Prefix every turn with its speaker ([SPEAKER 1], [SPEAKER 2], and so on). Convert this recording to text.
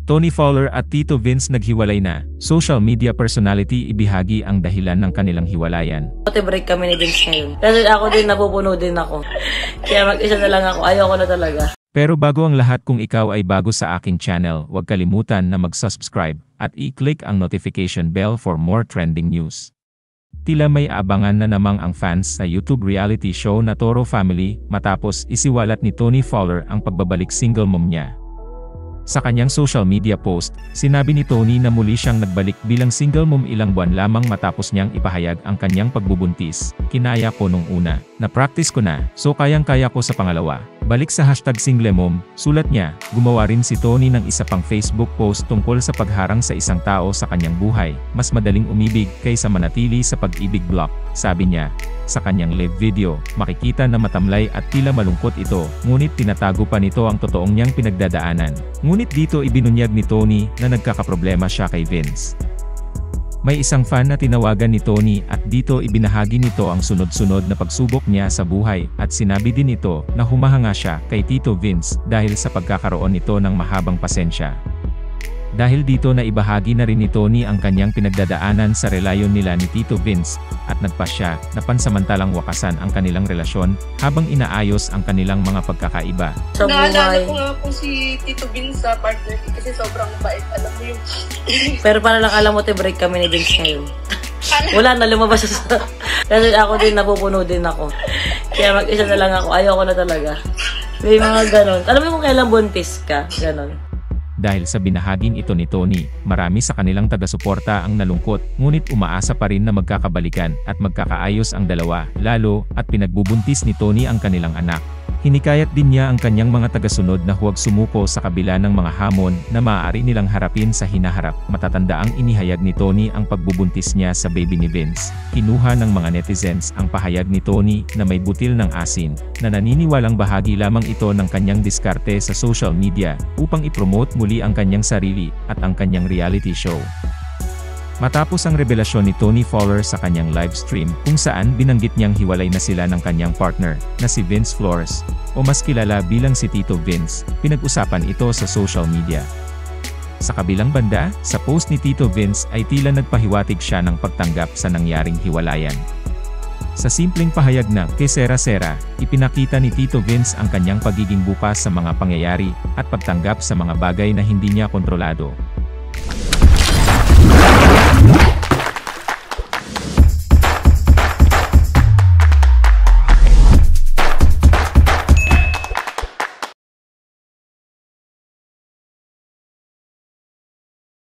[SPEAKER 1] Tony Fowler at Tito Vince naghiwalay na. Social media personality ibahagi ang dahilan ng kanilang hiwalayan.
[SPEAKER 2] Break kami ni Vince ngayon. Kasi ako din, napupuno din ako. Kaya mag-isa na lang ako. Ayoko na talaga.
[SPEAKER 1] Pero bago ang lahat, kung ikaw ay bago sa aking channel, huwag kalimutan na mag-subscribe at i-click ang notification bell for more trending news. Tila may abangan na namang ang fans sa YouTube reality show na Toro Family matapos isiwalat ni Tony Fowler ang pagbabalik single mom niya. Sa kanyang social media post, sinabi ni Tony na muli siyang nagbalik bilang single mom ilang buwan lamang matapos niyang ipahayag ang kanyang pagbubuntis. Kinaya ko nung una, na-practice ko na, so kayang-kaya ko sa pangalawa. Balik sa #singlemom, sulat niya. Gumawa rin si Tony ng isa pang Facebook post tungkol sa pagharang sa isang tao sa kanyang buhay. Mas madaling umibig kaysa manatili sa pag-ibig block, sabi niya. Sa kanyang live video, makikita na matamlay at tila malungkot ito, ngunit tinatago pa nito ang totoong niyang pinagdadaanan. Ngunit dito ibinunyag ni Tony na nagkakaproblema siya kay Vince. May isang fan na tinawagan ni Tony at dito ibinahagi nito ang sunod-sunod na pagsubok niya sa buhay at sinabi din ito na humahanga siya kay Tito Vince dahil sa pagkakaroon nito ng mahabang pasensya. Dahil dito na ibahagi na rin ni Tony ang kanyang pinagdadaanan sa relasyon nila ni Tito Vince at nagpasya na pansamantalang wakasan ang kanilang relasyon habang inaayos ang kanilang mga pagkakaiba.
[SPEAKER 2] Sa
[SPEAKER 3] Naalala
[SPEAKER 2] buhay.
[SPEAKER 3] ko nga po si Tito Vince sa partner ko kasi sobrang bait. Alam mo yung...
[SPEAKER 2] Pero para lang alam mo, break kami ni Vince ngayon. Wala na, lumabas siya sa... Kasi ako din, napupuno din ako. Kaya mag-isa na lang ako. Ayoko na talaga. May mga ganon. Alam mo kung kailan buntis ka? Ganon.
[SPEAKER 1] Dahil sa binahaging ito ni Tony, marami sa kanilang taga-suporta ang nalungkot, ngunit umaasa pa rin na magkakabalikan at magkakaayos ang dalawa, lalo at pinagbubuntis ni Tony ang kanilang anak. Hinikayat din niya ang kanyang mga tagasunod na huwag sumuko sa kabila ng mga hamon na maaari nilang harapin sa hinaharap. Matatandaang inihayag ni Tony ang pagbubuntis niya sa baby ni Vince. Kinuha ng mga netizens ang pahayag ni Tony na may butil ng asin, na naniniwalang bahagi lamang ito ng kanyang diskarte sa social media upang ipromote muli ang kanyang sarili at ang kanyang reality show. Matapos ang revelasyon ni Tony Fowler sa kanyang live stream kung saan binanggit niyang hiwalay na sila ng kanyang partner na si Vince Flores o mas kilala bilang si Tito Vince, pinag-usapan ito sa social media. Sa kabilang banda, sa post ni Tito Vince ay tila nagpahiwatig siya ng pagtanggap sa nangyaring hiwalayan. Sa simpleng pahayag na "Que sera sera", ipinakita ni Tito Vince ang kanyang pagiging bukas sa mga pangyayari at pagtanggap sa mga bagay na hindi niya kontrolado.